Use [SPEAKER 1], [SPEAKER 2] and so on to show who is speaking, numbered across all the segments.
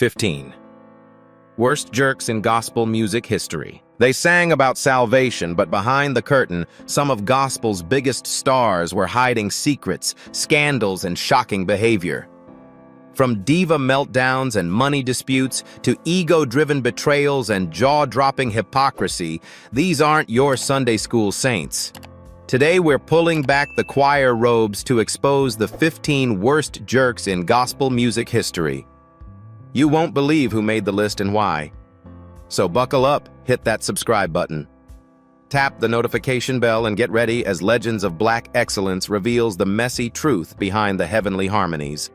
[SPEAKER 1] 15. Worst jerks in gospel music history. They sang about salvation, but behind the curtain, some of gospel's biggest stars were hiding secrets, scandals, and shocking behavior. From diva meltdowns and money disputes to ego-driven betrayals and jaw-dropping hypocrisy, these aren't your Sunday school saints. Today we're pulling back the choir robes to expose the 15 worst jerks in gospel music history. You won't believe who made the list and why. So buckle up, hit that subscribe button. Tap the notification bell and get ready as Legends of Black Excellence reveals the messy truth behind the heavenly harmonies.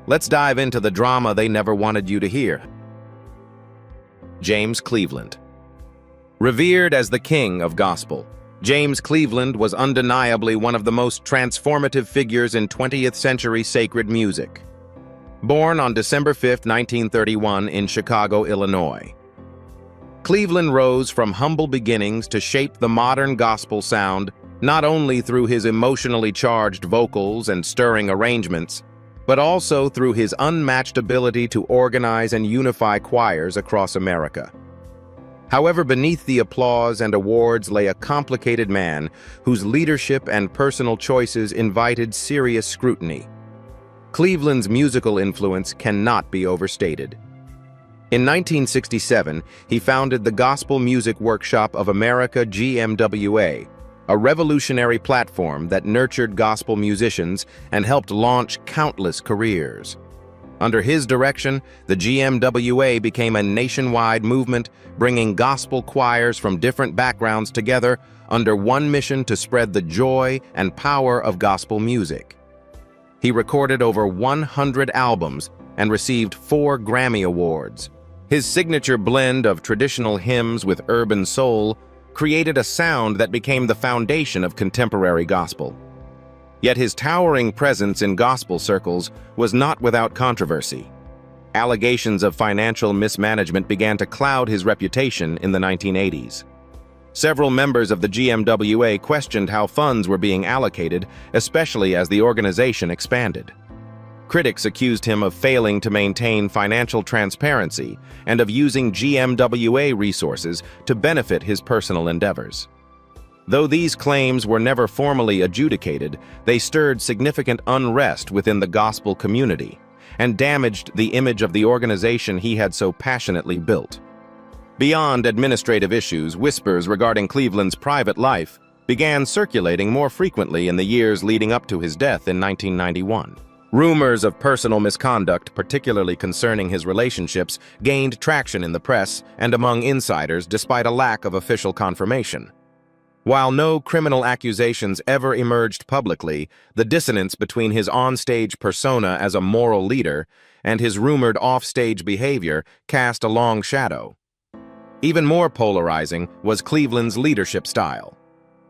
[SPEAKER 1] Let's dive into the drama they never wanted you to hear. James Cleveland. Revered as the king of gospel, James Cleveland was undeniably one of the most transformative figures in 20th century sacred music. Born on December 5, 1931 in Chicago, Illinois. Cleveland rose from humble beginnings to shape the modern gospel sound, not only through his emotionally charged vocals and stirring arrangements, but also through his unmatched ability to organize and unify choirs across America. However, beneath the applause and awards lay a complicated man whose leadership and personal choices invited serious scrutiny. Cleveland's musical influence cannot be overstated. In 1967, he founded the Gospel Music Workshop of America GMWA, a revolutionary platform that nurtured gospel musicians and helped launch countless careers. Under his direction, the GMWA became a nationwide movement, bringing gospel choirs from different backgrounds together under one mission to spread the joy and power of gospel music. He recorded over 100 albums and received 4 Grammy Awards. His signature blend of traditional hymns with urban soul created a sound that became the foundation of contemporary gospel. Yet his towering presence in gospel circles was not without controversy. Allegations of financial mismanagement began to cloud his reputation in the 1980s. Several members of the GMWA questioned how funds were being allocated, especially as the organization expanded. Critics accused him of failing to maintain financial transparency and of using GMWA resources to benefit his personal endeavors. Though these claims were never formally adjudicated, they stirred significant unrest within the gospel community and damaged the image of the organization he had so passionately built. Beyond administrative issues, whispers regarding Cleveland's private life began circulating more frequently in the years leading up to his death in 1991. Rumors of personal misconduct, particularly concerning his relationships, gained traction in the press and among insiders despite a lack of official confirmation. While no criminal accusations ever emerged publicly, the dissonance between his onstage persona as a moral leader and his rumored offstage behavior cast a long shadow. Even more polarizing was Cleveland's leadership style.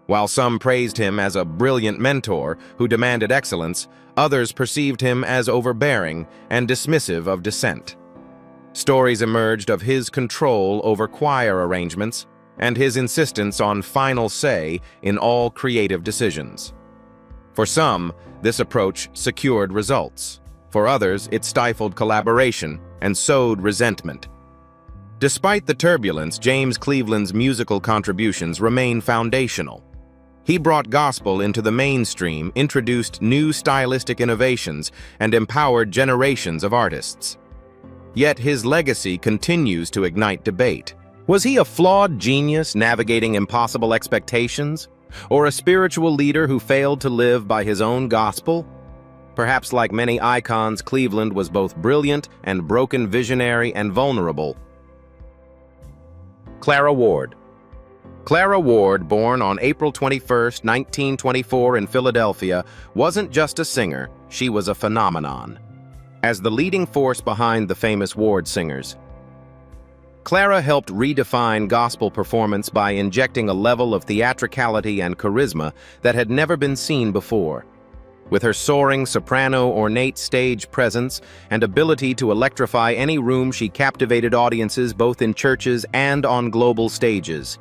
[SPEAKER 1] While some praised him as a brilliant mentor who demanded excellence, others perceived him as overbearing and dismissive of dissent. Stories emerged of his control over choir arrangements and his insistence on final say in all creative decisions. For some, this approach secured results. For others, it stifled collaboration and sowed resentment. Despite the turbulence, James Cleveland's musical contributions remain foundational. He brought gospel into the mainstream, introduced new stylistic innovations, and empowered generations of artists. Yet his legacy continues to ignite debate. Was he a flawed genius navigating impossible expectations, or a spiritual leader who failed to live by his own gospel? Perhaps like many icons, Cleveland was both brilliant and broken, visionary and vulnerable. Clara Ward. Clara Ward, born on April 21, 1924 in Philadelphia, wasn't just a singer, she was a phenomenon. As the leading force behind the famous Ward singers, Clara helped redefine gospel performance by injecting a level of theatricality and charisma that had never been seen before. With her soaring soprano ornate stage presence and ability to electrify any room, she captivated audiences both in churches and on global stages.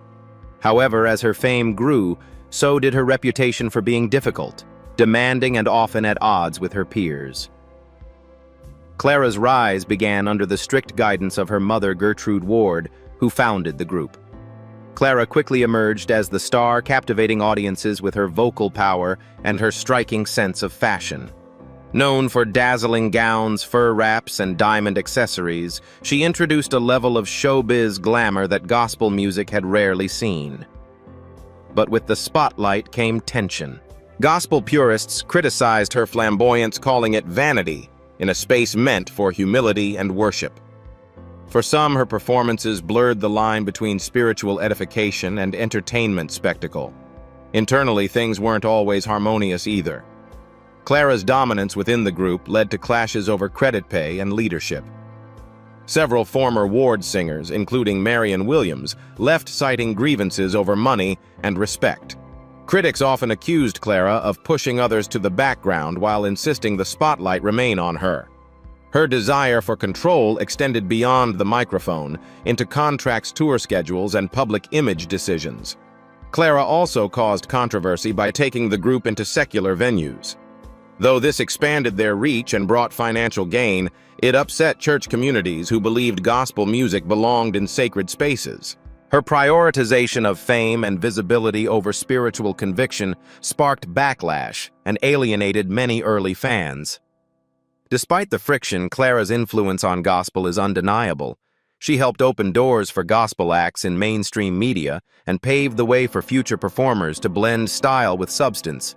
[SPEAKER 1] However, as her fame grew, so did her reputation for being difficult, demanding and often at odds with her peers. Clara's rise began under the strict guidance of her mother, Gertrude Ward, who founded the group. Clara quickly emerged as the star, captivating audiences with her vocal power and her striking sense of fashion. Known for dazzling gowns, fur wraps, and diamond accessories, she introduced a level of showbiz glamour that gospel music had rarely seen. But with the spotlight came tension. Gospel purists criticized her flamboyance, calling it vanity in a space meant for humility and worship. For some, her performances blurred the line between spiritual edification and entertainment spectacle. Internally, things weren't always harmonious either. Clara's dominance within the group led to clashes over credit pay and leadership. Several former Ward singers, including Marion Williams, left citing grievances over money and respect. Critics often accused Clara of pushing others to the background while insisting the spotlight remain on her. Her desire for control extended beyond the microphone into contracts, tour schedules, and public image decisions. Clara also caused controversy by taking the group into secular venues. Though this expanded their reach and brought financial gain, it upset church communities who believed gospel music belonged in sacred spaces. Her prioritization of fame and visibility over spiritual conviction sparked backlash and alienated many early fans. Despite the friction, Clara's influence on gospel is undeniable. She helped open doors for gospel acts in mainstream media and paved the way for future performers to blend style with substance.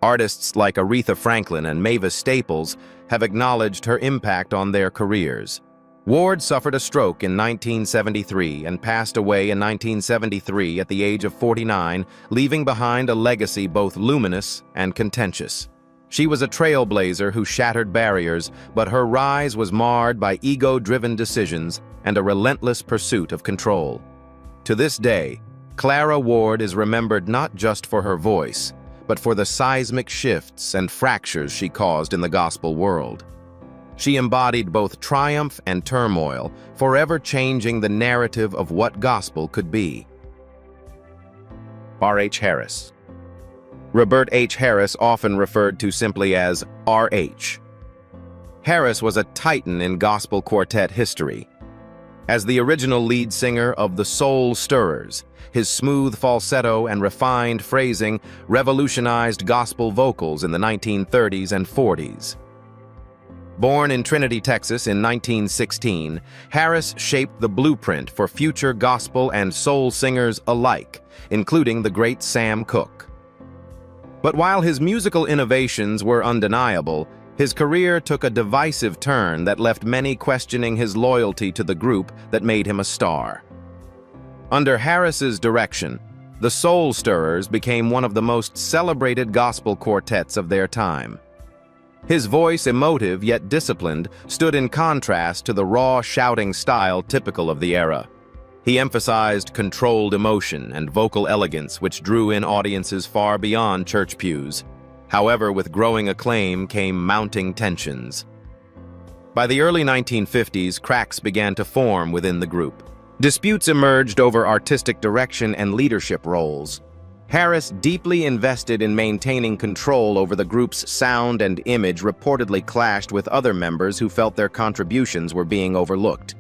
[SPEAKER 1] Artists like Aretha Franklin and Mavis Staples have acknowledged her impact on their careers. Ward suffered a stroke in 1973 and passed away in 1973 at the age of 49, leaving behind a legacy both luminous and contentious. She was a trailblazer who shattered barriers, but her rise was marred by ego-driven decisions and a relentless pursuit of control. To this day, Clara Ward is remembered not just for her voice, but for the seismic shifts and fractures she caused in the gospel world. She embodied both triumph and turmoil, forever changing the narrative of what gospel could be. R.H. Harris. Robert H. Harris, often referred to simply as R.H. Harris was a titan in gospel quartet history. As the original lead singer of the Soul Stirrers, his smooth falsetto and refined phrasing revolutionized gospel vocals in the 1930s and 40s. Born in Trinity, Texas in 1916, Harris shaped the blueprint for future gospel and soul singers alike, including the great Sam Cooke. But while his musical innovations were undeniable, his career took a divisive turn that left many questioning his loyalty to the group that made him a star. Under Harris's direction, the Soul Stirrers became one of the most celebrated gospel quartets of their time. His voice, emotive yet disciplined, stood in contrast to the raw shouting style typical of the era. He emphasized controlled emotion and vocal elegance, which drew in audiences far beyond church pews. However, with growing acclaim came mounting tensions. By the early 1950s, cracks began to form within the group. Disputes emerged over artistic direction and leadership roles. Harris, deeply invested in maintaining control over the group's sound and image, reportedly clashed with other members who felt their contributions were being overlooked.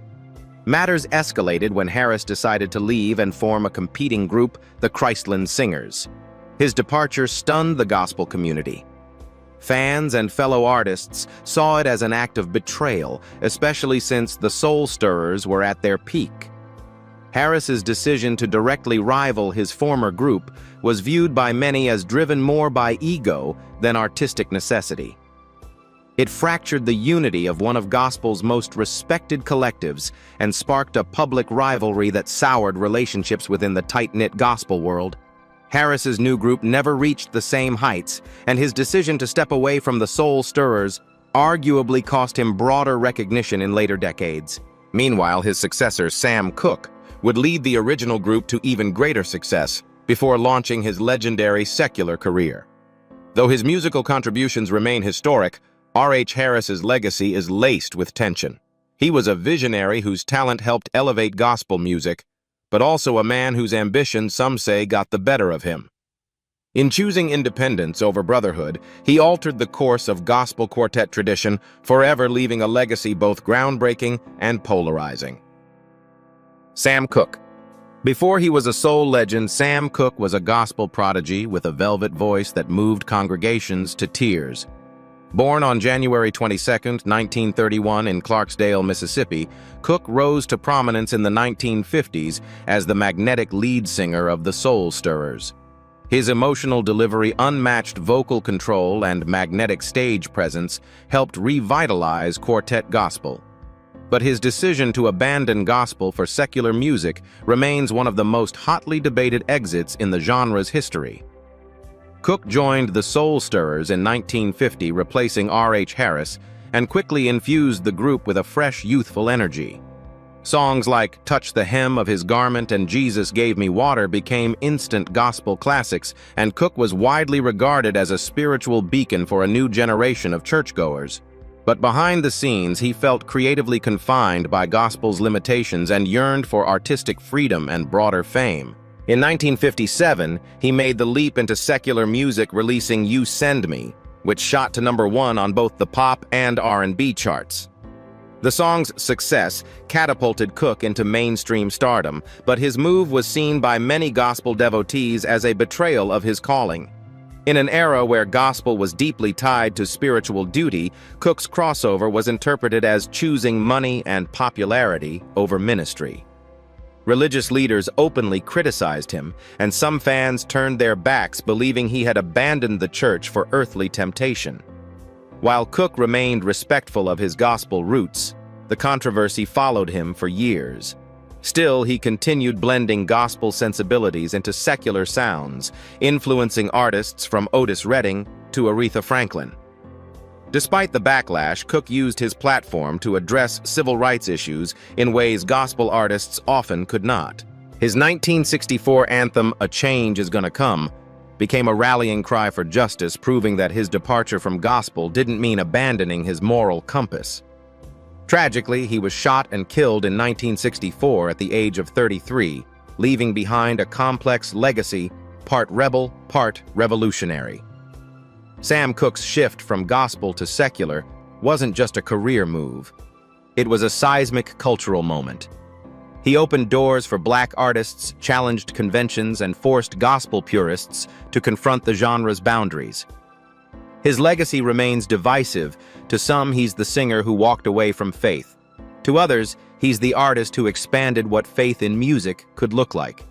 [SPEAKER 1] Matters escalated when Harris decided to leave and form a competing group, the Christland Singers. His departure stunned the gospel community. Fans and fellow artists saw it as an act of betrayal, especially since the Soul Stirrers were at their peak. Harris's decision to directly rival his former group was viewed by many as driven more by ego than artistic necessity. It fractured the unity of one of gospel's most respected collectives and sparked a public rivalry that soured relationships within the tight-knit gospel world. Harris's new group never reached the same heights, and his decision to step away from the Soul Stirrers arguably cost him broader recognition in later decades. Meanwhile, his successor, Sam Cooke, would lead the original group to even greater success before launching his legendary secular career. Though his musical contributions remain historic, R.H. Harris's legacy is laced with tension. He was a visionary whose talent helped elevate gospel music, but also a man whose ambition, some say, got the better of him. In choosing independence over brotherhood, he altered the course of gospel quartet tradition, forever leaving a legacy both groundbreaking and polarizing. Sam Cooke. Before he was a soul legend, Sam Cooke was a gospel prodigy with a velvet voice that moved congregations to tears. Born on January 22, 1931 in Clarksdale, Mississippi, Cooke rose to prominence in the 1950s as the magnetic lead singer of the Soul Stirrers. His emotional delivery, unmatched vocal control, and magnetic stage presence helped revitalize quartet gospel. But his decision to abandon gospel for secular music remains one of the most hotly debated exits in the genre's history. Cooke joined the Soul Stirrers in 1950, replacing R.H. Harris, and quickly infused the group with a fresh, youthful energy. Songs like Touch the Hem of His Garment and Jesus Gave Me Water became instant gospel classics, and Cooke was widely regarded as a spiritual beacon for a new generation of churchgoers. But behind the scenes, he felt creatively confined by gospel's limitations and yearned for artistic freedom and broader fame. In 1957, he made the leap into secular music, releasing You Send Me, which shot to #1 on both the pop and R&B charts. The song's success catapulted Cooke into mainstream stardom, but his move was seen by many gospel devotees as a betrayal of his calling. In an era where gospel was deeply tied to spiritual duty, Cooke's crossover was interpreted as choosing money and popularity over ministry. Religious leaders openly criticized him, and some fans turned their backs, believing he had abandoned the church for earthly temptation. While Cooke remained respectful of his gospel roots, the controversy followed him for years. Still, he continued blending gospel sensibilities into secular sounds, influencing artists from Otis Redding to Aretha Franklin. Despite the backlash, Cooke used his platform to address civil rights issues in ways gospel artists often could not. His 1964 anthem, A Change Is Gonna Come, became a rallying cry for justice, proving that his departure from gospel didn't mean abandoning his moral compass. Tragically, he was shot and killed in 1964 at the age of 33, leaving behind a complex legacy, part rebel, part revolutionary. Sam Cooke's shift from gospel to secular wasn't just a career move. It was a seismic cultural moment. He opened doors for black artists, challenged conventions, and forced gospel purists to confront the genre's boundaries. His legacy remains divisive. To some, he's the singer who walked away from faith. To others, he's the artist who expanded what faith in music could look like.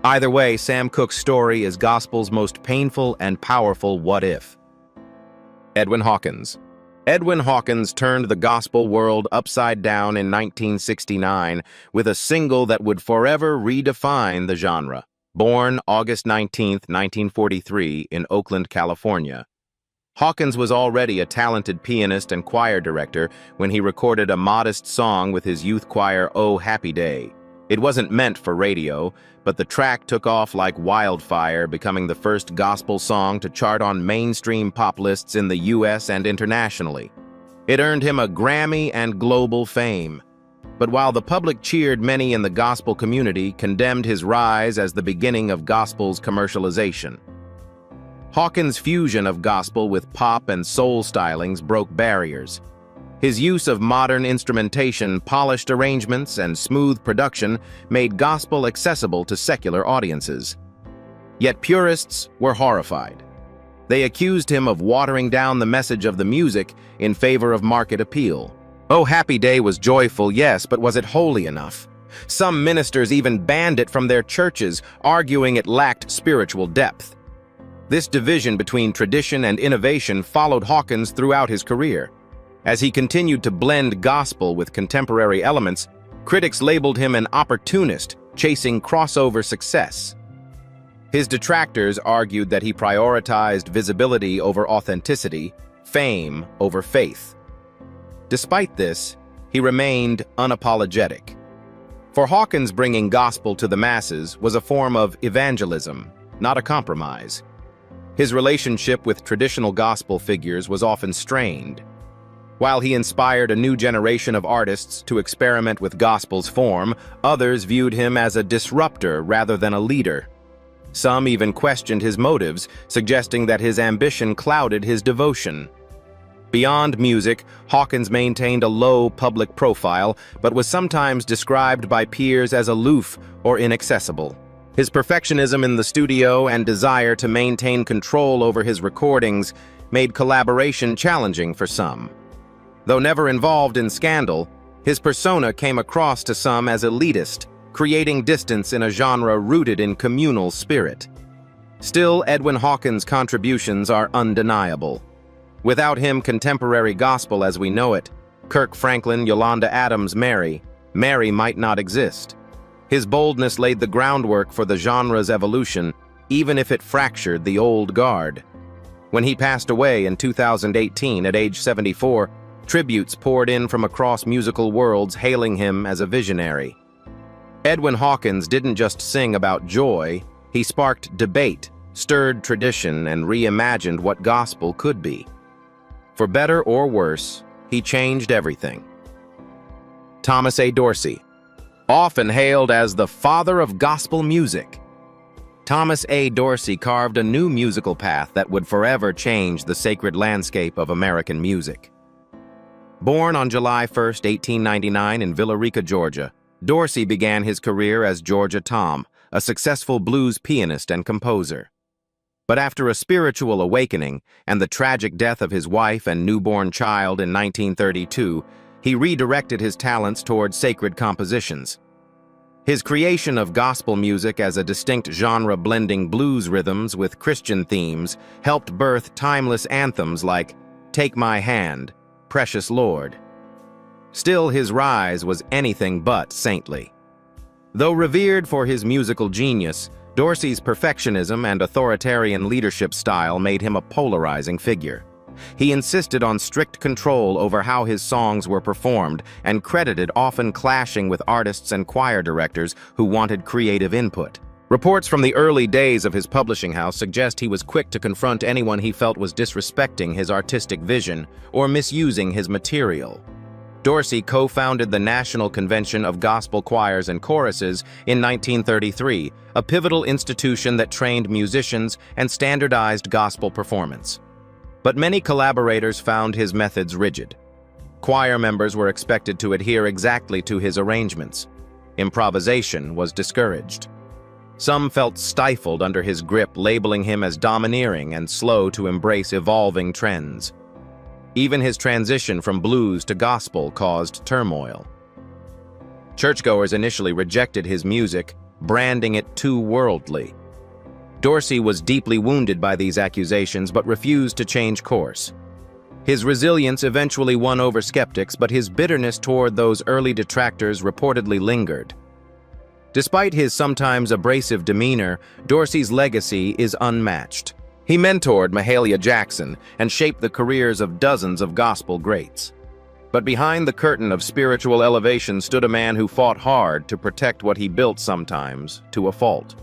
[SPEAKER 1] Either way, Sam Cooke's story is gospel's most painful and powerful what-if. Edwin Hawkins. Edwin Hawkins turned the gospel world upside down in 1969 with a single that would forever redefine the genre. Born August 19, 1943, in Oakland, California, Hawkins was already a talented pianist and choir director when he recorded a modest song with his youth choir, Oh Happy Day. It wasn't meant for radio, but the track took off like wildfire, becoming the first gospel song to chart on mainstream pop lists in the US and internationally. It earned him a Grammy and global fame. But while the public cheered, many in the gospel community condemned his rise as the beginning of gospel's commercialization. Hawkins' fusion of gospel with pop and soul stylings broke barriers. His use of modern instrumentation, polished arrangements, and smooth production made gospel accessible to secular audiences. Yet purists were horrified. They accused him of watering down the message of the music in favor of market appeal. Oh Happy Day was joyful, yes, but was it holy enough? Some ministers even banned it from their churches, arguing it lacked spiritual depth. This division between tradition and innovation followed Hawkins throughout his career. As he continued to blend gospel with contemporary elements, critics labeled him an opportunist, chasing crossover success. His detractors argued that he prioritized visibility over authenticity, fame over faith. Despite this, he remained unapologetic. For Hawkins, bringing gospel to the masses was a form of evangelism, not a compromise. His relationship with traditional gospel figures was often strained. While he inspired a new generation of artists to experiment with gospel's form, others viewed him as a disruptor rather than a leader. Some even questioned his motives, suggesting that his ambition clouded his devotion. Beyond music, Hawkins maintained a low public profile, but was sometimes described by peers as aloof or inaccessible. His perfectionism in the studio and desire to maintain control over his recordings made collaboration challenging for some. Though never involved in scandal, his persona came across to some as elitist, creating distance in a genre rooted in communal spirit. Still, Edwin Hawkins' contributions are undeniable. Without him, contemporary gospel as we know it, Kirk Franklin, Yolanda Adams, Mary might not exist. His boldness laid the groundwork for the genre's evolution, even if it fractured the old guard. When he passed away in 2018 at age 74, tributes poured in from across musical worlds hailing him as a visionary. Edwin Hawkins didn't just sing about joy, he sparked debate, stirred tradition, and reimagined what gospel could be. For better or worse, he changed everything. Thomas A. Dorsey, often hailed as the father of gospel music. Thomas A. Dorsey carved a new musical path that would forever change the sacred landscape of American music. Born on July 1, 1899 in Villa Rica, Georgia, Dorsey began his career as Georgia Tom, a successful blues pianist and composer. But after a spiritual awakening and the tragic death of his wife and newborn child in 1932, he redirected his talents toward sacred compositions. His creation of gospel music as a distinct genre blending blues rhythms with Christian themes helped birth timeless anthems like Take My Hand, Precious Lord. Still, his rise was anything but saintly. Though revered for his musical genius, Dorsey's perfectionism and authoritarian leadership style made him a polarizing figure. He insisted on strict control over how his songs were performed and credited often clashing with artists and choir directors who wanted creative input. Reports from the early days of his publishing house suggest he was quick to confront anyone he felt was disrespecting his artistic vision or misusing his material. Dorsey co-founded the National Convention of Gospel Choirs and Choruses in 1933, a pivotal institution that trained musicians and standardized gospel performance. But many collaborators found his methods rigid. Choir members were expected to adhere exactly to his arrangements. Improvisation was discouraged. Some felt stifled under his grip, labeling him as domineering and slow to embrace evolving trends. Even his transition from blues to gospel caused turmoil. Churchgoers initially rejected his music, branding it too worldly. Dorsey was deeply wounded by these accusations but refused to change course. His resilience eventually won over skeptics, but his bitterness toward those early detractors reportedly lingered. Despite his sometimes abrasive demeanor, Dorsey's legacy is unmatched. He mentored Mahalia Jackson and shaped the careers of dozens of gospel greats. But behind the curtain of spiritual elevation stood a man who fought hard to protect what he built, sometimes to a fault.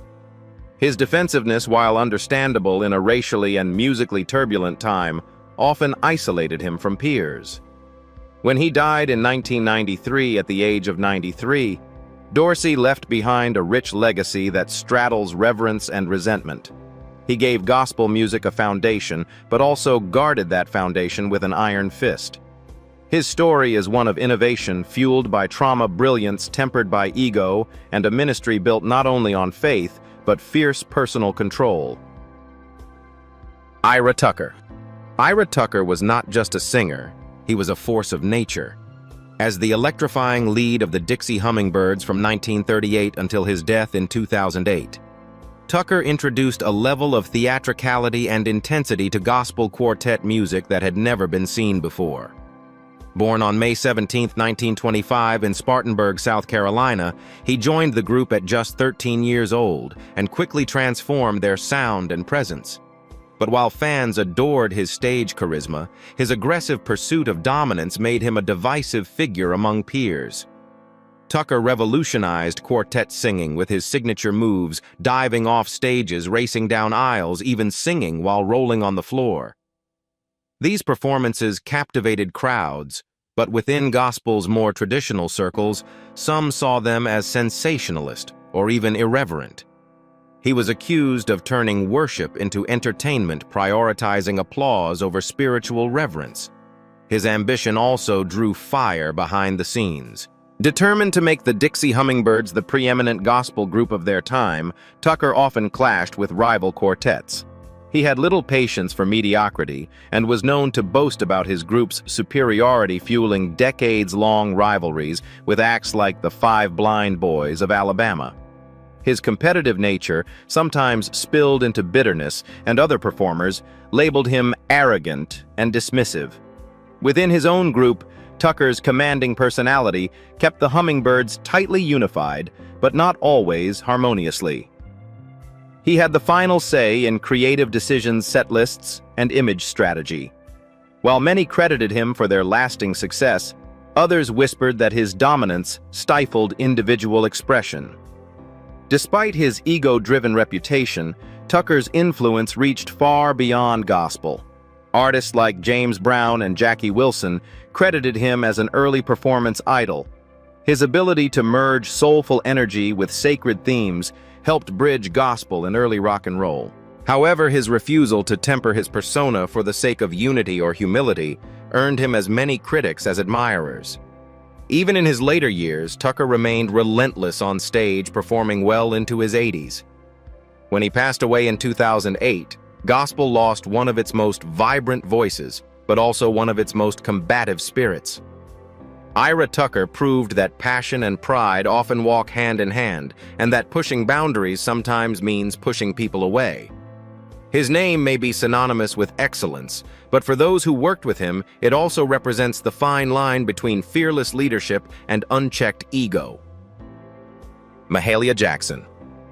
[SPEAKER 1] His defensiveness, while understandable in a racially and musically turbulent time, often isolated him from peers. When he died in 1993 at the age of 93, Dorsey left behind a rich legacy that straddles reverence and resentment. He gave gospel music a foundation, but also guarded that foundation with an iron fist. His story is one of innovation fueled by trauma, brilliance tempered by ego, and a ministry built not only on faith, but fierce personal control. Ira Tucker. Ira Tucker was not just a singer, he was a force of nature. As the electrifying lead of the Dixie Hummingbirds from 1938 until his death in 2008, Tucker introduced a level of theatricality and intensity to gospel quartet music that had never been seen before. Born on May 17, 1925 in Spartanburg, South Carolina, he joined the group at just 13 years old and quickly transformed their sound and presence. But while fans adored his stage charisma, his aggressive pursuit of dominance made him a divisive figure among peers. Tucker revolutionized quartet singing with his signature moves, diving off stages, racing down aisles, even singing while rolling on the floor. These performances captivated crowds, but within gospel's more traditional circles, some saw them as sensationalist or even irreverent. He was accused of turning worship into entertainment, prioritizing applause over spiritual reverence. His ambition also drew fire behind the scenes. Determined to make the Dixie Hummingbirds the preeminent gospel group of their time, Tucker often clashed with rival quartets. He had little patience for mediocrity and was known to boast about his group's superiority, fueling decades-long rivalries with acts like the Five Blind Boys of Alabama. His competitive nature sometimes spilled into bitterness, and other performers labeled him arrogant and dismissive. Within his own group, Tucker's commanding personality kept the Hummingbirds tightly unified, but not always harmoniously. He had the final say in creative decisions, set lists, and image strategy. While many credited him for their lasting success, others whispered that his dominance stifled individual expression. Despite his ego-driven reputation, Tucker's influence reached far beyond gospel. Artists like James Brown and Jackie Wilson credited him as an early performance idol. His ability to merge soulful energy with sacred themes helped bridge gospel and early rock and roll. However, his refusal to temper his persona for the sake of unity or humility earned him as many critics as admirers. Even in his later years, Tucker remained relentless on stage, performing well into his 80s. When he passed away in 2008, gospel lost one of its most vibrant voices, but also one of its most combative spirits. Ira Tucker proved that passion and pride often walk hand in hand, and that pushing boundaries sometimes means pushing people away. His name may be synonymous with excellence, but for those who worked with him, it also represents the fine line between fearless leadership and unchecked ego. Mahalia Jackson.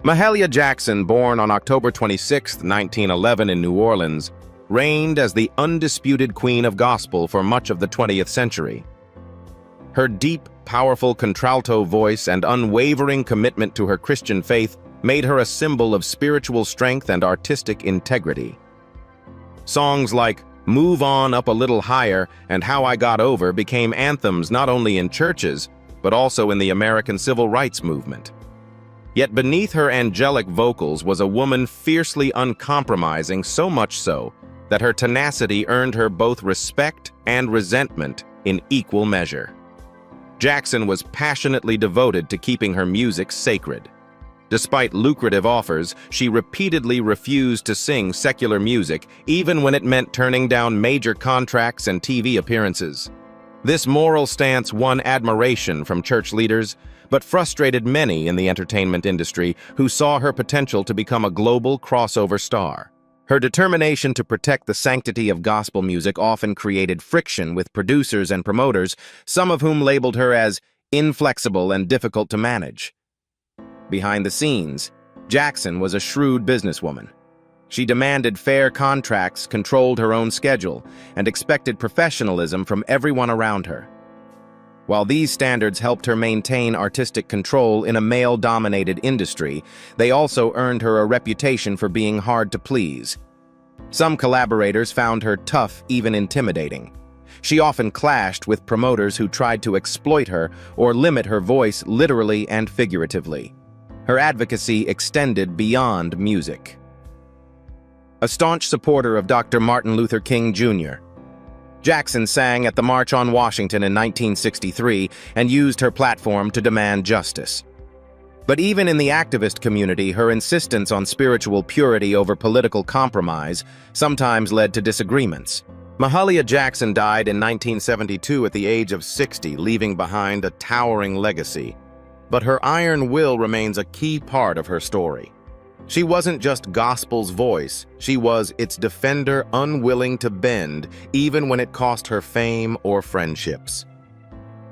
[SPEAKER 1] Mahalia Jackson, born on October 26, 1911 in New Orleans, reigned as the undisputed queen of gospel for much of the 20th century. Her deep, powerful contralto voice and unwavering commitment to her Christian faith made her a symbol of spiritual strength and artistic integrity. Songs like "Move On Up a Little Higher" and "How I Got Over" became anthems not only in churches, but also in the American civil rights movement. Yet beneath her angelic vocals was a woman fiercely uncompromising, so much so that her tenacity earned her both respect and resentment in equal measure. Jackson was passionately devoted to keeping her music sacred. Despite lucrative offers, she repeatedly refused to sing secular music, even when it meant turning down major contracts and TV appearances. This moral stance won admiration from church leaders, but frustrated many in the entertainment industry who saw her potential to become a global crossover star. Her determination to protect the sanctity of gospel music often created friction with producers and promoters, some of whom labeled her as inflexible and difficult to manage. Behind the scenes, Jackson was a shrewd businesswoman. She demanded fair contracts, controlled her own schedule, and expected professionalism from everyone around her. While these standards helped her maintain artistic control in a male-dominated industry, they also earned her a reputation for being hard to please. Some collaborators found her tough, even intimidating. She often clashed with promoters who tried to exploit her or limit her voice literally and figuratively. Her advocacy extended beyond music. A staunch supporter of Dr. Martin Luther King Jr., Jackson sang at the March on Washington in 1963 and used her platform to demand justice. But even in the activist community, her insistence on spiritual purity over political compromise sometimes led to disagreements. Mahalia Jackson died in 1972 at the age of 60, leaving behind a towering legacy. But her iron will remains a key part of her story. She wasn't just gospel's voice, she was its defender, unwilling to bend, even when it cost her fame or friendships.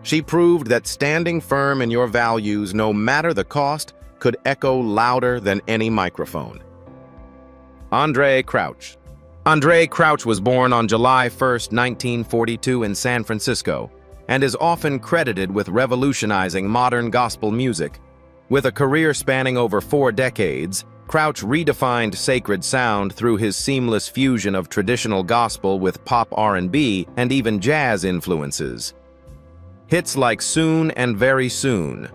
[SPEAKER 1] She proved that standing firm in your values, no matter the cost, could echo louder than any microphone. Andraé Crouch. Andraé Crouch was born on July 1, 1942 in San Francisco, and is often credited with revolutionizing modern gospel music. With a career spanning over 4 decades, Crouch redefined sacred sound through his seamless fusion of traditional gospel with pop R&B and even jazz influences. Hits like "Soon and Very Soon,"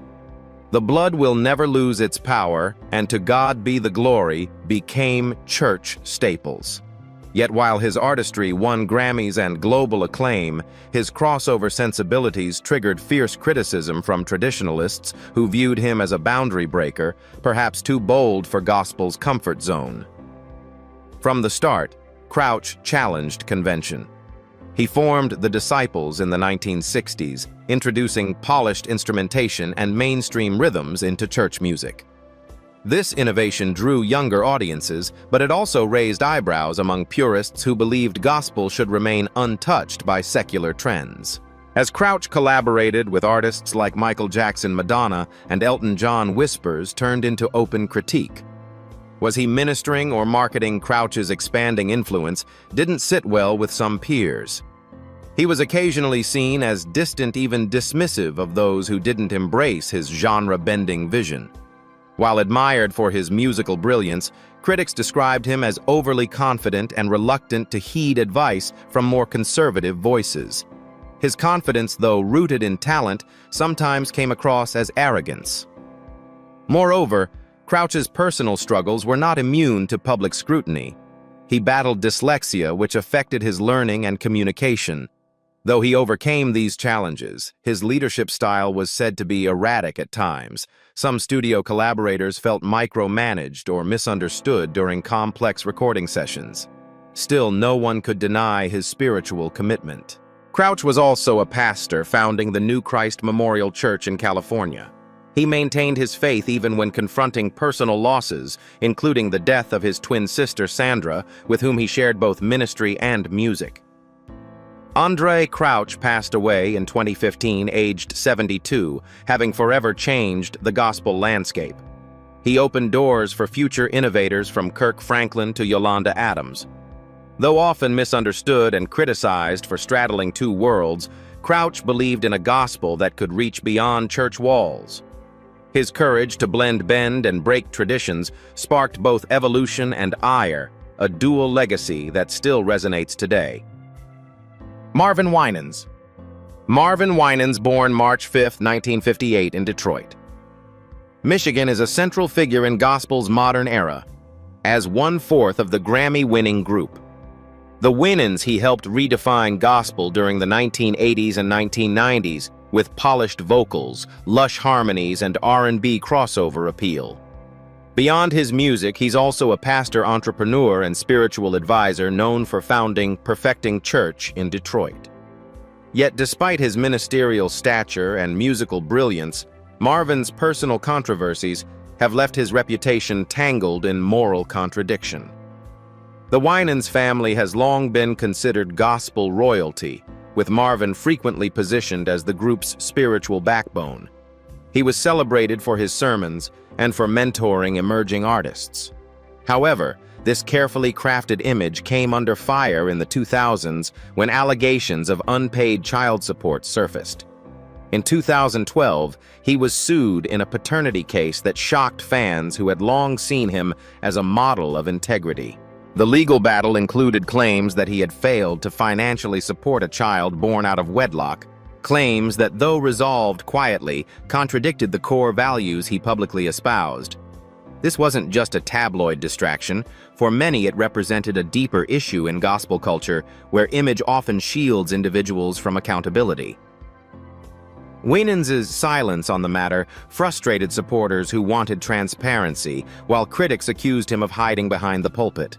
[SPEAKER 1] The Blood Will Never Lose Its Power and To God Be the Glory became church staples. Yet while his artistry won Grammys and global acclaim, his crossover sensibilities triggered fierce criticism from traditionalists who viewed him as a boundary breaker, perhaps too bold for gospel's comfort zone. From the start, Crouch challenged convention. He formed the Disciples in the 1960s, introducing polished instrumentation and mainstream rhythms into church music. This innovation drew younger audiences, but it also raised eyebrows among purists who believed gospel should remain untouched by secular trends. As Crouch collaborated with artists like Michael Jackson, Madonna, and Elton John, whispers turned into open critique. Was he ministering or marketing? Crouch's expanding influence didn't sit well with some peers. He was occasionally seen as distant, even dismissive of those who didn't embrace his genre-bending vision. While admired for his musical brilliance, critics described him as overly confident and reluctant to heed advice from more conservative voices. His confidence, though rooted in talent, sometimes came across as arrogance. Moreover, Crouch's personal struggles were not immune to public scrutiny. He battled dyslexia, which affected his learning and communication. Though he overcame these challenges, his leadership style was said to be erratic at times. Some studio collaborators felt micromanaged or misunderstood during complex recording sessions. Still, no one could deny his spiritual commitment. Crouch was also a pastor, founding the New Christ Memorial Church in California. He maintained his faith even when confronting personal losses, including the death of his twin sister Sandra, with whom he shared both ministry and music. Andraé Crouch passed away in 2015, aged 72, having forever changed the gospel landscape. He opened doors for future innovators from Kirk Franklin to Yolanda Adams. Though often misunderstood and criticized for straddling two worlds, Crouch believed in a gospel that could reach beyond church walls. His courage to bend and break traditions sparked both evolution and ire, a dual legacy that still resonates today. Marvin Winans. Marvin Winans, born March 5, 1958 in Detroit, Michigan, is a central figure in gospel's modern era. As one-fourth of the Grammy-winning group, the Winans, he helped redefine gospel during the 1980s and 1990s with polished vocals, lush harmonies, and R&B crossover appeal. Beyond his music, he's also a pastor, entrepreneur, and spiritual advisor known for founding Perfecting Church in Detroit. Yet despite his ministerial stature and musical brilliance, Marvin's personal controversies have left his reputation tangled in moral contradiction. The Winans family has long been considered gospel royalty, with Marvin frequently positioned as the group's spiritual backbone. He was celebrated for his sermons and for mentoring emerging artists. However, this carefully crafted image came under fire in the 2000s when allegations of unpaid child support surfaced. In 2012, he was sued in a paternity case that shocked fans who had long seen him as a model of integrity. The legal battle included claims that he had failed to financially support a child born out of wedlock, claims that, though resolved quietly, contradicted the core values he publicly espoused. This wasn't just a tabloid distraction. For many, it represented a deeper issue in gospel culture, where image often shields individuals from accountability. Winans' silence on the matter frustrated supporters who wanted transparency, while critics accused him of hiding behind the pulpit.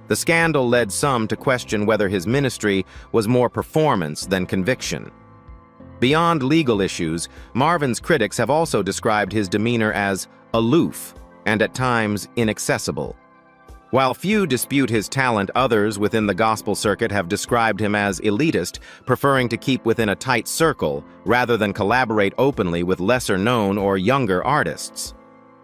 [SPEAKER 1] The scandal led some to question whether his ministry was more performance than conviction. Beyond legal issues, Marvin's critics have also described his demeanor as aloof and at times inaccessible. While few dispute his talent, others within the gospel circuit have described him as elitist, preferring to keep within a tight circle rather than collaborate openly with lesser-known or younger artists.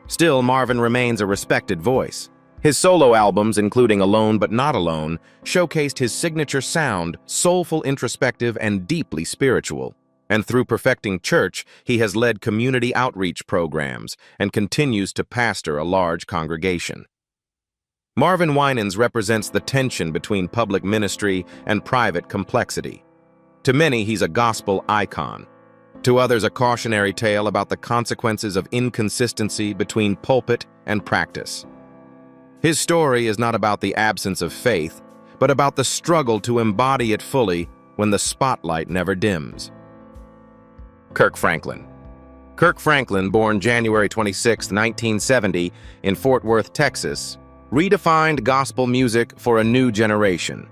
[SPEAKER 1] Still, Marvin remains a respected voice. His solo albums, including Alone But Not Alone, showcased his signature sound, soulful, introspective, and deeply spiritual. And through Perfecting Church, he has led community outreach programs and continues to pastor a large congregation. Marvin Winans represents the tension between public ministry and private complexity. To many, he's a gospel icon. to others a cautionary tale about the consequences of inconsistency between pulpit and practice. His story is not about the absence of faith, but about the struggle to embody it fully when the spotlight never dims. Kirk Franklin. Kirk Franklin, born January 26, 1970, in Fort Worth, Texas, redefined gospel music for a new generation.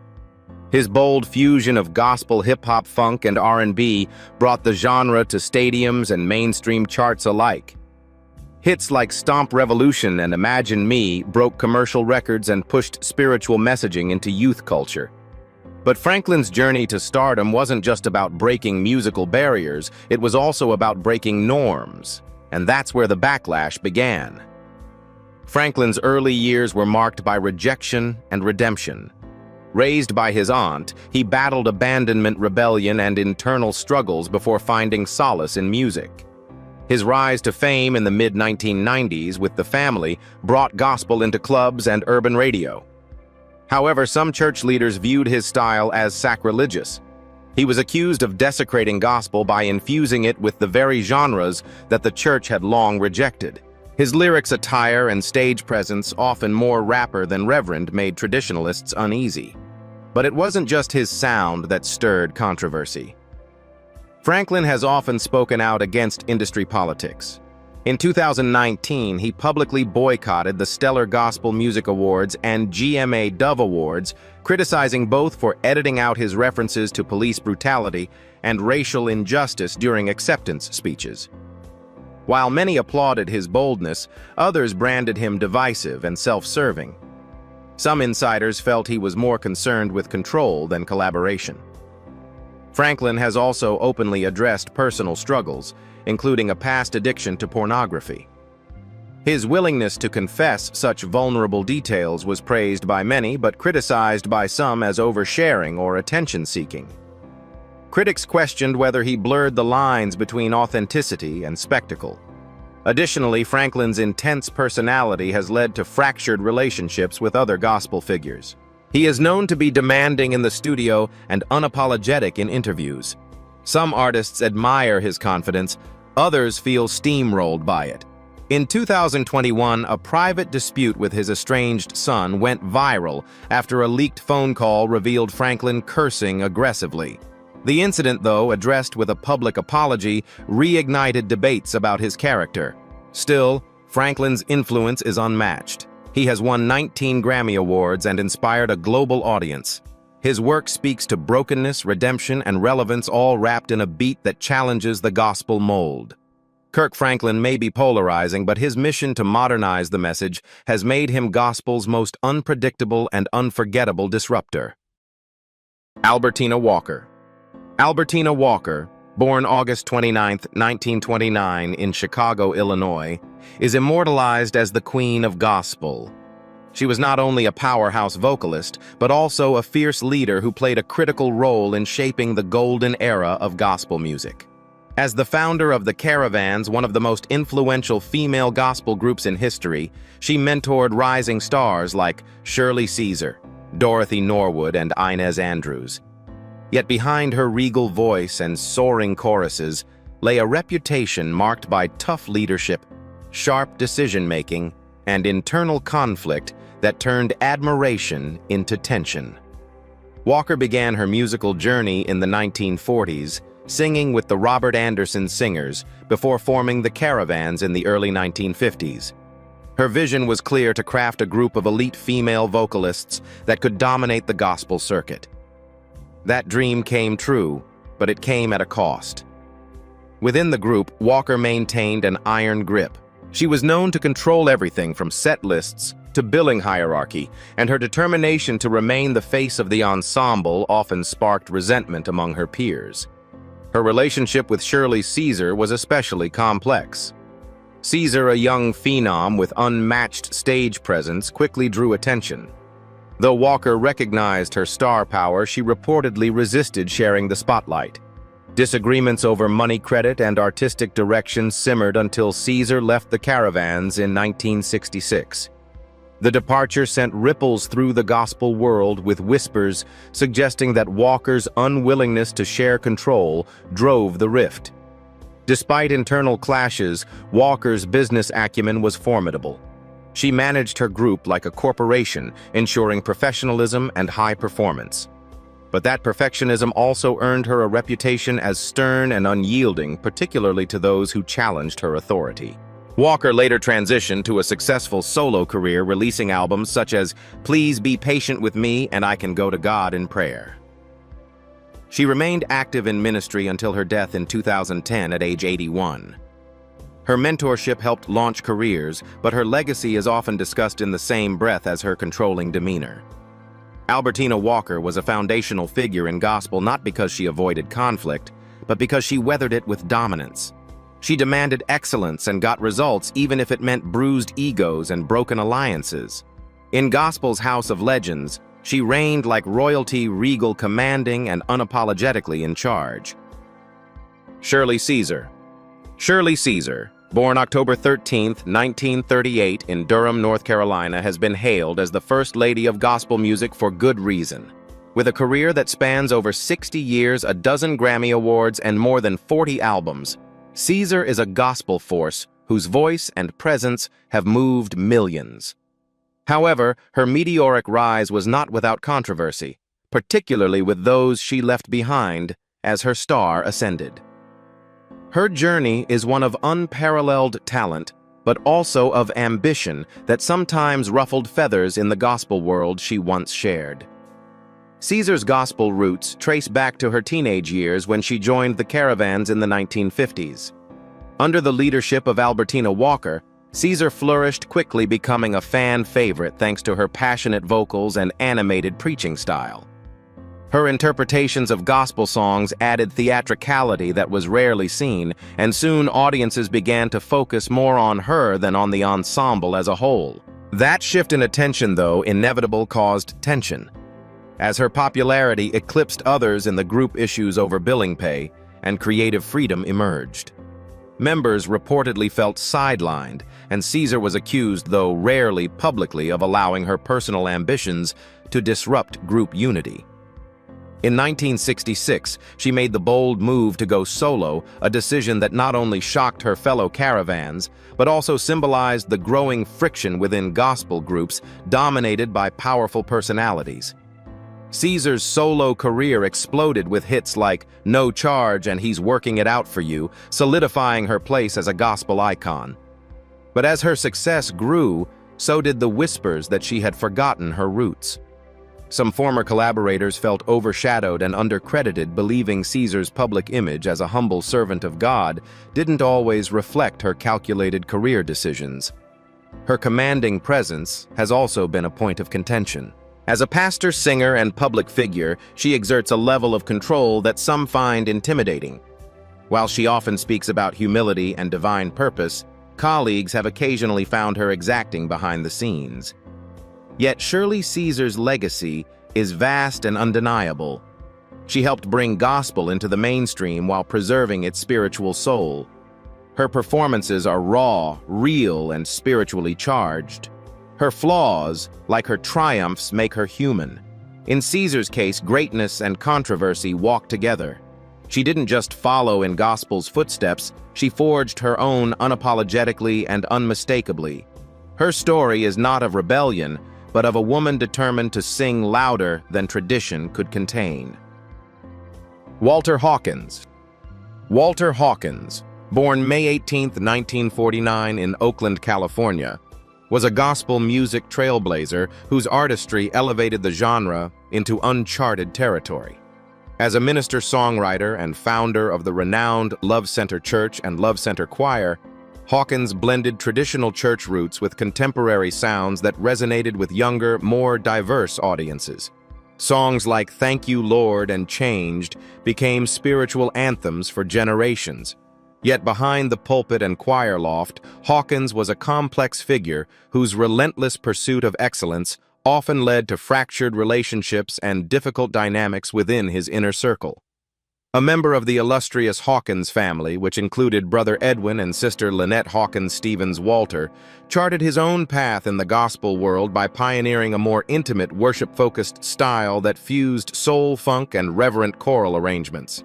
[SPEAKER 1] His bold fusion of gospel, hip-hop, funk, and R&B brought the genre to stadiums and mainstream charts alike. Hits like Stomp Revolution and Imagine Me broke commercial records and pushed spiritual messaging into youth culture. But Franklin's journey to stardom wasn't just about breaking musical barriers, it was also about breaking norms. And that's where the backlash began. Franklin's early years were marked by rejection and redemption. Raised by his aunt, he battled abandonment, rebellion, and internal struggles before finding solace in music. His rise to fame in the mid-1990s with the family brought gospel into clubs and urban radio. However, some church leaders viewed his style as sacrilegious. He was accused of desecrating gospel by infusing it with the very genres that the church had long rejected. His lyrics, attire, and stage presence, often more rapper than reverend, made traditionalists uneasy. But it wasn't just his sound that stirred controversy. Franklin has often spoken out against industry politics. In 2019, he publicly boycotted the Stellar Gospel Music Awards and GMA Dove Awards, criticizing both for editing out his references to police brutality and racial injustice during acceptance speeches. While many applauded his boldness, others branded him divisive and self-serving. Some insiders felt he was more concerned with control than collaboration. Franklin has also openly addressed personal struggles, including a past addiction to pornography. His willingness to confess such vulnerable details was praised by many but criticized by some as oversharing or attention-seeking. Critics questioned whether he blurred the lines between authenticity and spectacle. Additionally, Franklin's intense personality has led to fractured relationships with other gospel figures. He is known to be demanding in the studio and unapologetic in interviews. Some artists admire his confidence, others feel steamrolled by it. In 2021, a private dispute with his estranged son went viral after a leaked phone call revealed Franklin cursing aggressively. The incident, though addressed with a public apology, reignited debates about his character. Still, Franklin's influence is unmatched. He has won 19 Grammy Awards and inspired a global audience. His work speaks to brokenness, redemption, and relevance, all wrapped in a beat that challenges the gospel mold. Kirk Franklin may be polarizing, but his mission to modernize the message has made him gospel's most unpredictable and unforgettable disruptor. Albertina Walker. Albertina Walker, born August 29, 1929 in Chicago, Illinois, is immortalized as the Queen of Gospel. She was not only a powerhouse vocalist, but also a fierce leader who played a critical role in shaping the golden era of gospel music. As the founder of the Caravans, one of the most influential female gospel groups in history, she mentored rising stars like Shirley Caesar, Dorothy Norwood, and Inez Andrews. Yet behind her regal voice and soaring choruses lay a reputation marked by tough leadership, sharp decision-making, and internal conflict that turned admiration into tension. Walker began her musical journey in the 1940s, singing with the Robert Anderson Singers before forming the Caravans in the early 1950s. Her vision was clear: to craft a group of elite female vocalists that could dominate the gospel circuit. That dream came true, but it came at a cost. Within the group, Walker maintained an iron grip. She was known to control everything from set lists to billing hierarchy, and her determination to remain the face of the ensemble often sparked resentment among her peers. Her relationship with Shirley Caesar was especially complex. Caesar, a young phenom with unmatched stage presence, quickly drew attention. Though Walker recognized her star power, she reportedly resisted sharing the spotlight. Disagreements over money credit and artistic direction simmered until Caesar left the Caravans in 1966. The departure sent ripples through the gospel world, with whispers suggesting that Walker's unwillingness to share control drove the rift. Despite internal clashes, Walker's business acumen was formidable. She managed her group like a corporation, ensuring professionalism and high performance. But that perfectionism also earned her a reputation as stern and unyielding, particularly to those who challenged her authority. Walker later transitioned to a successful solo career, releasing albums such as Please Be Patient With Me and I Can Go to God in Prayer. She remained active in ministry until her death in 2010 at age 81. Her mentorship helped launch careers, but her legacy is often discussed in the same breath as her controlling demeanor. Albertina Walker was a foundational figure in gospel not because she avoided conflict, but because she weathered it with dominance. She demanded excellence and got results even if it meant bruised egos and broken alliances. In gospel's House of Legends, she reigned like royalty, regal, commanding, and unapologetically in charge. Shirley Caesar. Shirley Caesar, born October 13, 1938 in Durham, North Carolina, has been hailed as the First Lady of gospel music for good reason. With a career that spans over 60 years, a dozen Grammy Awards, and more than 40 albums, Caesar is a gospel force whose voice and presence have moved millions. However, her meteoric rise was not without controversy, particularly with those she left behind as her star ascended. Her journey is one of unparalleled talent, but also of ambition that sometimes ruffled feathers in the gospel world she once shared. Caesar's gospel roots trace back to her teenage years when she joined the Caravans in the 1950s. Under the leadership of Albertina Walker, Caesar flourished, quickly becoming a fan favorite thanks to her passionate vocals and animated preaching style. Her interpretations of gospel songs added theatricality that was rarely seen, and soon audiences began to focus more on her than on the ensemble as a whole. That shift in attention, though inevitable, caused tension, as her popularity eclipsed others in the group issues over billing pay, and creative freedom emerged. Members reportedly felt sidelined, and Caesar was accused, though rarely publicly, of allowing her personal ambitions to disrupt group unity. In 1966, she made the bold move to go solo, a decision that not only shocked her fellow Caravans, but also symbolized the growing friction within gospel groups dominated by powerful personalities. Caesar's solo career exploded with hits like No Charge and He's Working It Out for You, solidifying her place as a gospel icon. But as her success grew, so did the whispers that she had forgotten her roots. Some former collaborators felt overshadowed and undercredited, believing Caesar's public image as a humble servant of God didn't always reflect her calculated career decisions. Her commanding presence has also been a point of contention. As a pastor, singer, and public figure, she exerts a level of control that some find intimidating. While she often speaks about humility and divine purpose, colleagues have occasionally found her exacting behind the scenes. Yet Shirley Caesar's legacy is vast and undeniable. She helped bring gospel into the mainstream while preserving its spiritual soul. Her performances are raw, real, and spiritually charged. Her flaws, like her triumphs, make her human. In Caesar's case, greatness and controversy walk together. She didn't just follow in gospel's footsteps, she forged her own unapologetically and unmistakably. Her story is not of rebellion, but of a woman determined to sing louder than tradition could contain. Walter Hawkins. Walter Hawkins, born May 18, 1949 in Oakland, California, was a gospel music trailblazer whose artistry elevated the genre into uncharted territory. As a minister-songwriter and founder of the renowned Love Center Church and Love Center Choir, Hawkins blended traditional church roots with contemporary sounds that resonated with younger, more diverse audiences. Songs like Thank You, Lord, and Changed became spiritual anthems for generations. Yet behind the pulpit and choir loft, Hawkins was a complex figure whose relentless pursuit of excellence often led to fractured relationships and difficult dynamics within his inner circle. A member of the illustrious Hawkins family, which included brother Edwin and sister Lynette Hawkins Stevens Walter, charted his own path in the gospel world by pioneering a more intimate, worship-focused style that fused soul, funk, and reverent choral arrangements.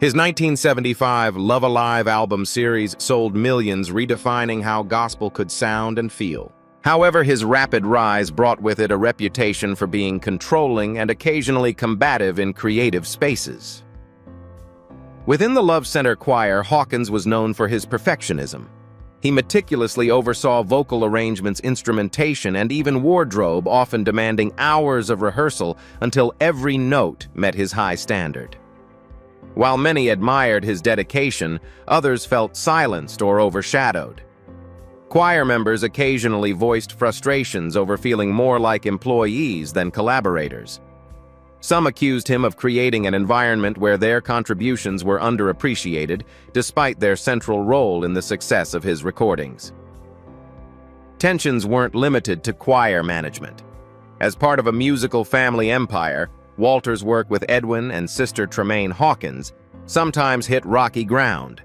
[SPEAKER 1] His 1975 Love Alive album series sold millions, redefining how gospel could sound and feel. However, his rapid rise brought with it a reputation for being controlling and occasionally combative in creative spaces. Within the Love Center Choir, Hawkins was known for his perfectionism. He meticulously oversaw vocal arrangements, instrumentation, and even wardrobe, often demanding hours of rehearsal until every note met his high standard. While many admired his dedication, others felt silenced or overshadowed. Choir members occasionally voiced frustrations over feeling more like employees than collaborators. Some accused him of creating an environment where their contributions were underappreciated, despite their central role in the success of his recordings. Tensions weren't limited to choir management. As part of a musical family empire, Walter's work with Edwin and sister Tremaine Hawkins sometimes hit rocky ground.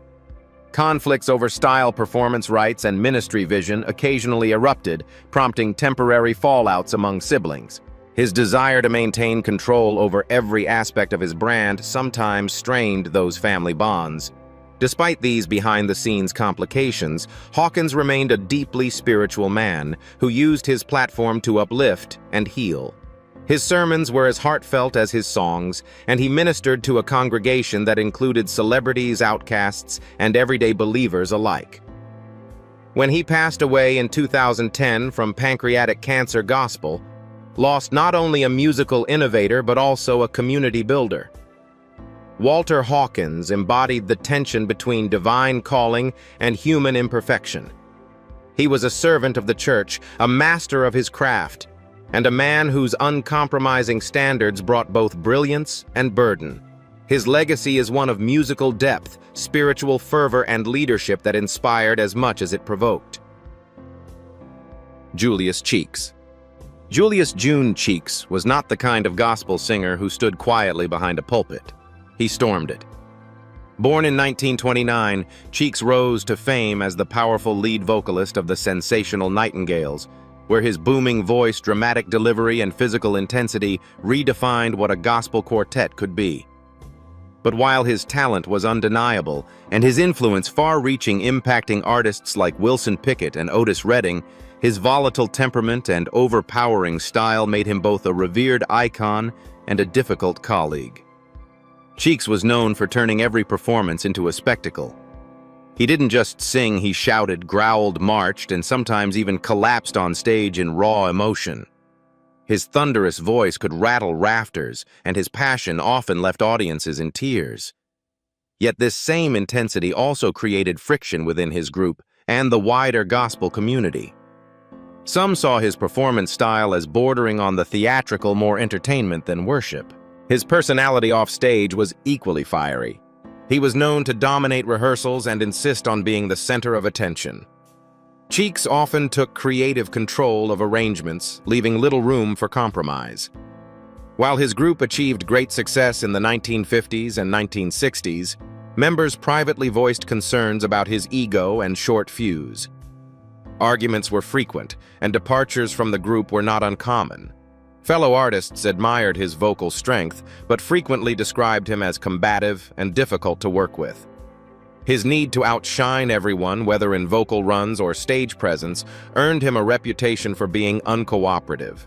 [SPEAKER 1] Conflicts over style, performance rights, and ministry vision occasionally erupted, prompting temporary fallouts among siblings. His desire to maintain control over every aspect of his brand sometimes strained those family bonds. Despite these behind-the-scenes complications, Hawkins remained a deeply spiritual man who used his platform to uplift and heal. His sermons were as heartfelt as his songs, and he ministered to a congregation that included celebrities, outcasts, and everyday believers alike. When he passed away in 2010 from pancreatic cancer, gospel lost not only a musical innovator but also a community builder. Walter Hawkins embodied the tension between divine calling and human imperfection. He was a servant of the church, a master of his craft, and a man whose uncompromising standards brought both brilliance and burden. His legacy is one of musical depth, spiritual fervor, and leadership that inspired as much as it provoked. Julius Cheeks. Julius June Cheeks was not the kind of gospel singer who stood quietly behind a pulpit. He stormed it. Born in 1929, Cheeks rose to fame as the powerful lead vocalist of the sensational Nightingales, where his booming voice, dramatic delivery, and physical intensity redefined what a gospel quartet could be. But while his talent was undeniable, and his influence far-reaching, impacting artists like Wilson Pickett and Otis Redding, his volatile temperament and overpowering style made him both a revered icon and a difficult colleague. Cheeks was known for turning every performance into a spectacle. He didn't just sing, he shouted, growled, marched, and sometimes even collapsed on stage in raw emotion. His thunderous voice could rattle rafters, and his passion often left audiences in tears. Yet this same intensity also created friction within his group and the wider gospel community. Some saw his performance style as bordering on the theatrical, more entertainment than worship. His personality off stage was equally fiery. He was known to dominate rehearsals and insist on being the center of attention. Cheeks often took creative control of arrangements, leaving little room for compromise. While his group achieved great success in the 1950s and 1960s, members privately voiced concerns about his ego and short fuse. Arguments were frequent, and departures from the group were not uncommon. Fellow artists admired his vocal strength, but frequently described him as combative and difficult to work with. His need to outshine everyone, whether in vocal runs or stage presence, earned him a reputation for being uncooperative.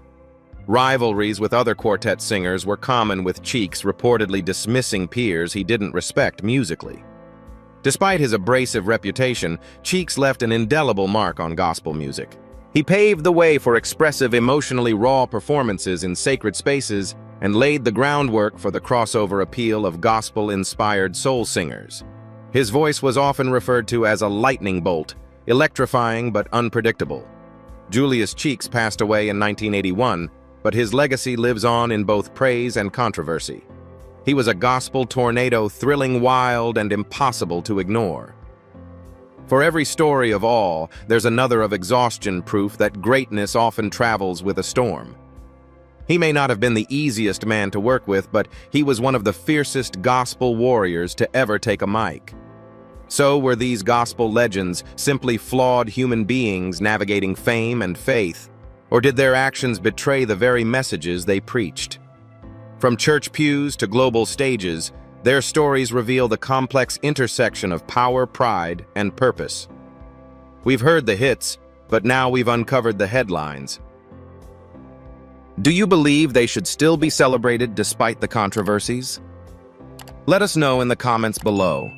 [SPEAKER 1] Rivalries with other quartet singers were common, with Cheeks reportedly dismissing peers he didn't respect musically. Despite his abrasive reputation, Cheeks left an indelible mark on gospel music. He paved the way for expressive, emotionally raw performances in sacred spaces and laid the groundwork for the crossover appeal of gospel-inspired soul singers. His voice was often referred to as a lightning bolt, electrifying but unpredictable. Julius Cheeks passed away in 1981, but his legacy lives on in both praise and controversy. He was a gospel tornado, thrilling, wild, and impossible to ignore. For every story of awe, there's another of exhaustion, proof that greatness often travels with a storm. He may not have been the easiest man to work with, but he was one of the fiercest gospel warriors to ever take a mic. So were these gospel legends simply flawed human beings navigating fame and faith, or did their actions betray the very messages they preached? From church pews to global stages, Their stories reveal the complex intersection of power, pride, and purpose. We've heard the hits, but now we've uncovered the headlines. Do you believe they should still be celebrated despite the controversies? Let us know in the comments below.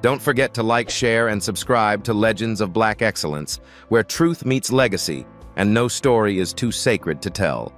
[SPEAKER 1] Don't forget to like, share, and subscribe to Legends of Black Excellence, where truth meets legacy, and no story is too sacred to tell.